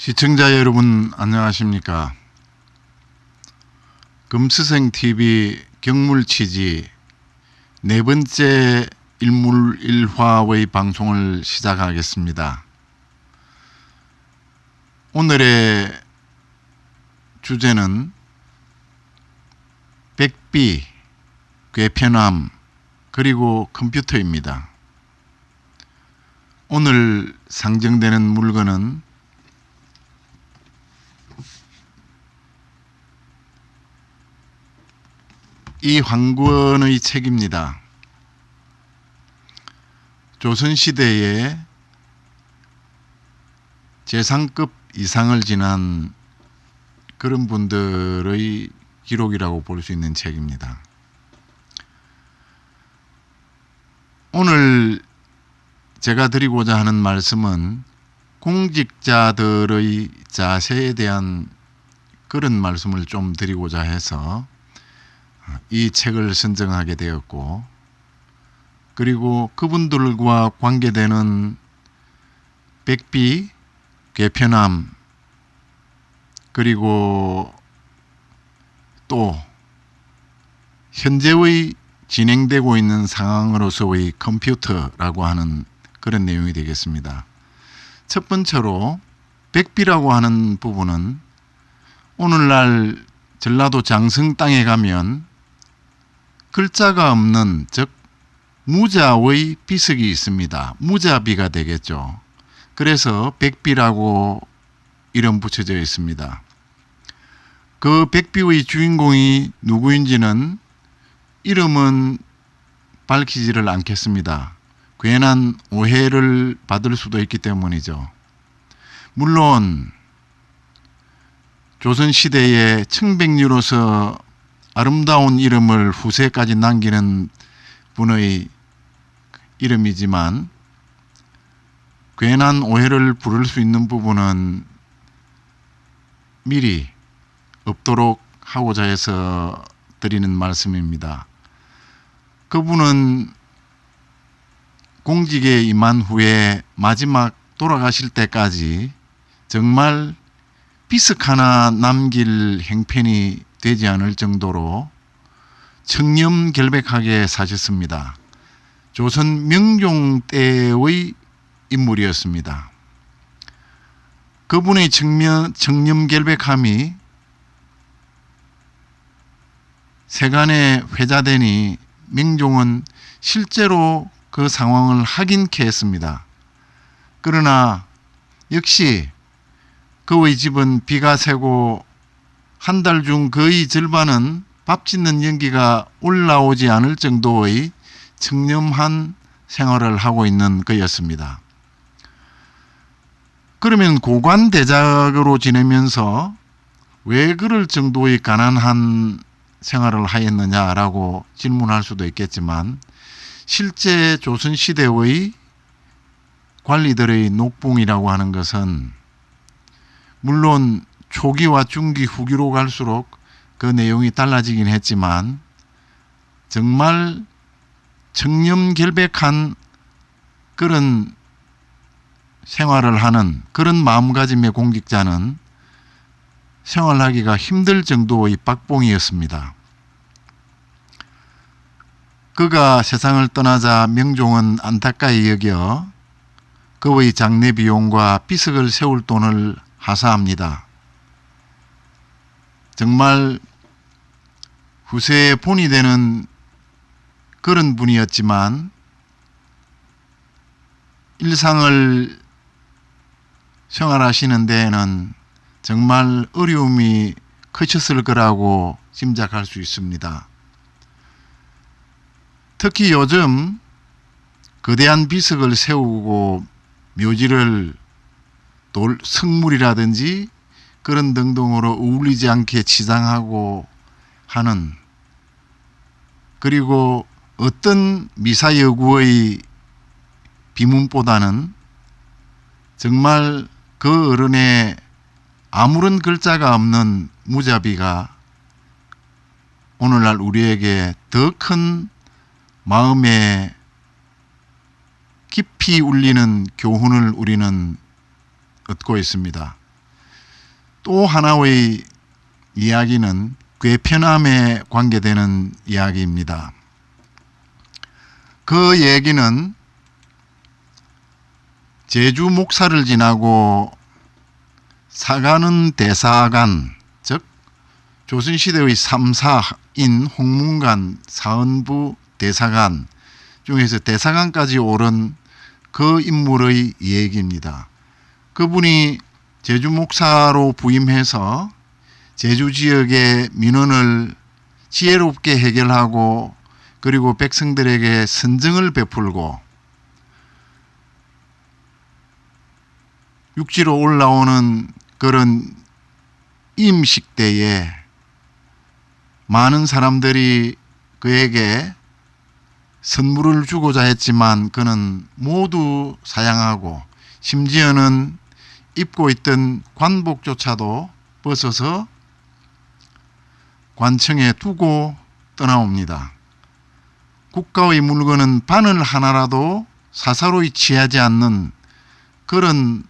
시청자 여러분 안녕하십니까. 금스생TV 경물치지 네 번째 일물일화의 방송을 시작하겠습니다. 오늘의 주제는 백비, 궤편함, 그리고 컴퓨터입니다. 오늘 상정되는 물건은 이황건의 책입니다. 조선시대에 재상급 이상을 지난 그런 분들의 기록이라고 볼 수 있는 책입니다. 오늘 제가 드리고자 하는 말씀은 공직자들의 자세에 대한 그런 말씀을 좀 드리고자 해서 이 책을 선정하게 되었고, 그리고 그분들과 관계되는 백비, 궤편함, 그리고 또 현재의 진행되고 있는 상황으로서의 컴퓨터라고 하는 그런 내용이 되겠습니다. 첫 번째로 백비라고 하는 부분은 오늘날 전라도 장성 땅에 가면 글자가 없는, 즉 무자의 비석이 있습니다. 무자비가 되겠죠. 그래서 백비라고 이름 붙여져 있습니다. 그 백비의 주인공이 누구인지는 이름은 밝히지를 않겠습니다. 괜한 오해를 받을 수도 있기 때문이죠. 물론 조선시대의 청백리로서 아름다운 이름을 후세까지 남기는 분의 이름이지만 괜한 오해를 부를 수 있는 부분은 미리 없도록 하고자 해서 드리는 말씀입니다. 그분은 공직에 임한 후에 마지막 돌아가실 때까지 정말 비석 하나 남길 형편이 되지 않을 정도로 청렴결백하게 사셨습니다. 조선 명종 때의 인물이었습니다. 그분의 청렴결백함이 세간에 회자되니 명종은 실제로 그 상황을 확인케 했습니다. 그러나 역시 그의 집은 비가 새고 한 달 중 거의 절반은 밥 짓는 연기가 올라오지 않을 정도의 청렴한 생활을 하고 있는 그였습니다. 그러면 고관대작으로 지내면서 왜 그럴 정도의 가난한 생활을 하였느냐라고 질문할 수도 있겠지만, 실제 조선시대의 관리들의 녹봉이라고 하는 것은 물론 초기와 중기, 후기로 갈수록 그 내용이 달라지긴 했지만 정말 청렴결백한 그런 생활을 하는 그런 마음가짐의 공직자는 생활하기가 힘들 정도의 박봉이었습니다. 그가 세상을 떠나자 명종은 안타까이 여겨 그의 장례 비용과 비석을 세울 돈을 하사합니다. 정말 후세의 본이 되는 그런 분이었지만 일상을 생활하시는 데에는 정말 어려움이 크셨을 거라고 짐작할 수 있습니다. 특히 요즘 거대한 비석을 세우고 묘지를 성물이라든지 그런 등등으로 어울리지 않게 치장하고 하는, 그리고 어떤 미사여구의 비문보다는 정말 그 어른의 아무런 글자가 없는 무자비가 오늘날 우리에게 더 큰 마음에 깊이 울리는 교훈을 우리는 얻고 있습니다. 또 하나의 이야기는 괴편암에 관계되는 이야기입니다. 그 얘기는 제주 목사를 지나고 사가는 대사관, 즉 조선시대의 3사인 홍문관, 사헌부, 대사관 중에서 대사관까지 오른 그 인물의 얘기입니다. 그분이 제주 목사로 부임해서 제주 지역의 민원을 지혜롭게 해결하고 그리고 백성들에게 선정을 베풀고 육지로 올라오는 그런 임식 때에 많은 사람들이 그에게 선물을 주고자 했지만 그는 모두 사양하고 심지어는 입고 있던 관복조차도 벗어서 관청에 두고 떠나옵니다. 국가의 물건은 바늘 하나라도 사사로이 취하지 않는 그런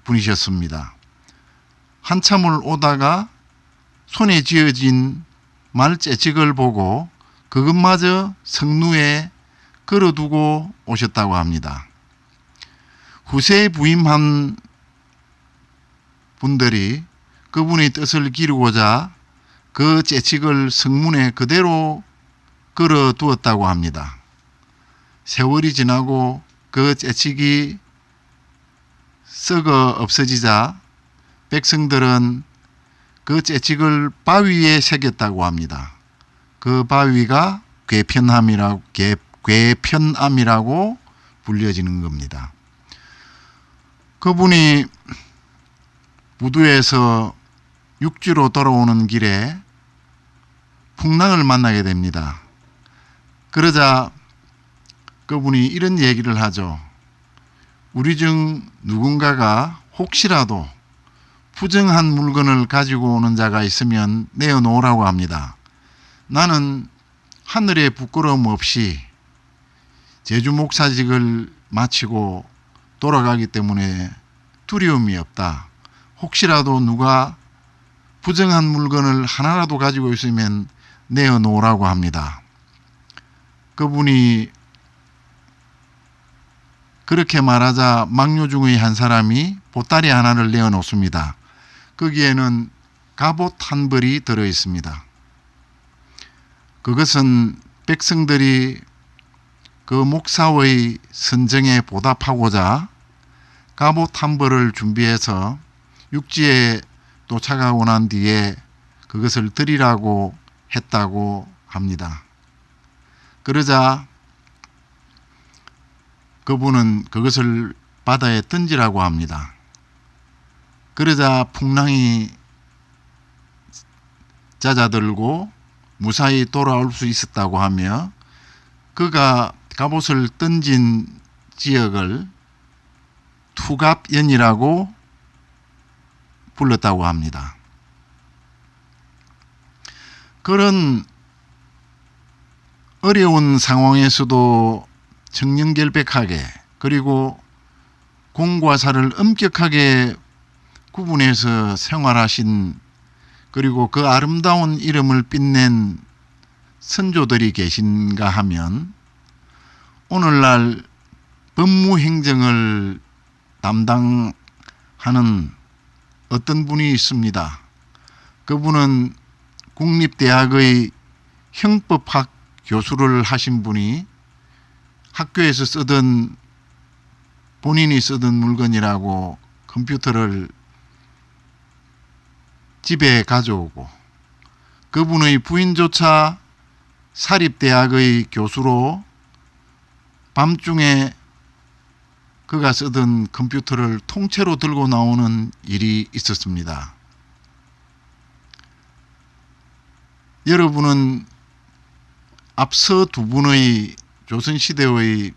분이셨습니다. 한참을 오다가 손에 쥐어진 말재직을 보고 그것마저 성루에 걸어두고 오셨다고 합니다. 후세에 부임한 분들이 그분의 뜻을 기르고자 그 재직을 성문에 그대로 걸어두었다고 합니다. 세월이 지나고 그 재직이 썩어 없어지자 백성들은 그 재직을 바위에 새겼다고 합니다. 그 바위가 괴편암이라고 불려지는 겁니다. 그분이 부두에서 육지로 돌아오는 길에 풍랑을 만나게 됩니다. 그러자 그분이 이런 얘기를 하죠. 우리 중 누군가가 혹시라도 부정한 물건을 가지고 오는 자가 있으면 내어놓으라고 합니다. 나는 하늘의 부끄러움 없이 제주 목사직을 마치고 돌아가기 때문에 두려움이 없다. 혹시라도 누가 부정한 물건을 하나라도 가지고 있으면 내어놓으라고 합니다. 그분이 그렇게 말하자 막류 중의 한 사람이 보따리 하나를 내어놓습니다. 거기에는 갑옷 한 벌이 들어 있습니다. 그것은 백성들이 그 목사의 선정에 보답하고자 갑옷 한 벌을 준비해서 육지에 도착하고 난 뒤에 그것을 드리라고 했다고 합니다. 그러자 그분은 그것을 바다에 던지라고 합니다. 그러자 풍랑이 잦아들고 무사히 돌아올 수 있었다고 하며 그가 갑옷을 던진 지역을 투갑연이라고 불렀다고 합니다. 그런 어려운 상황에서도 청렴결백하게 그리고 공과 사를 엄격하게 구분해서 생활하신 그리고 그 아름다운 이름을 빛낸 선조들이 계신가 하면 오늘날 법무행정을 담당하는 어떤 분이 있습니다. 그분은 국립대학의 형법학 교수를 하신 분이 학교에서 쓰던 본인이 쓰던 물건이라고 컴퓨터를 집에 가져오고 그분의 부인조차 사립대학의 교수로 밤중에 그가 쓰던 컴퓨터를 통째로 들고 나오는 일이 있었습니다. 여러분은 앞서 두 분의 조선시대의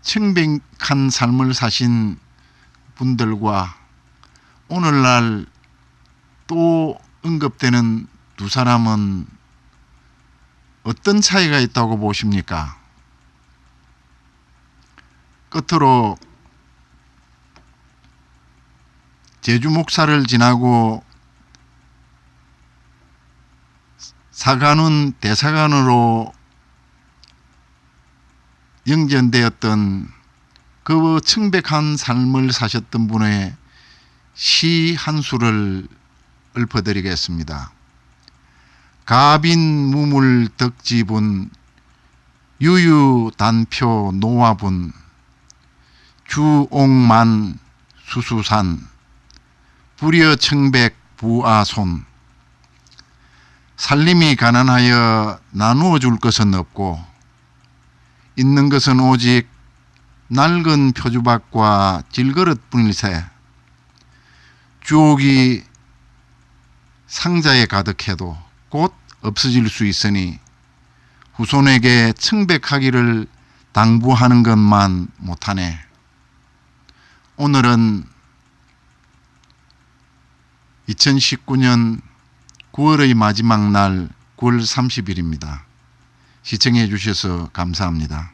청백한 삶을 사신 분들과 오늘날 또 언급되는 두 사람은 어떤 차이가 있다고 보십니까? 끝으로 제주 목사를 지나고 사관은 대사관으로 영전되었던 그 청백한 삶을 사셨던 분의 시 한 수를 읊어드리겠습니다. 가빈무물 덕지분 유유단표 노화분 주옥만 수수산 불여청백 부아손 살림이 가난하여 나누어 줄 것은 없고 있는 것은 오직 낡은 표주박과 질그릇뿐일세 주옥이 상자에 가득해도 곧 없어질 수 있으니 후손에게 청백하기를 당부하는 것만 못하네. 오늘은 2019년 9월의 마지막 날 9월 30일입니다. 시청해 주셔서 감사합니다.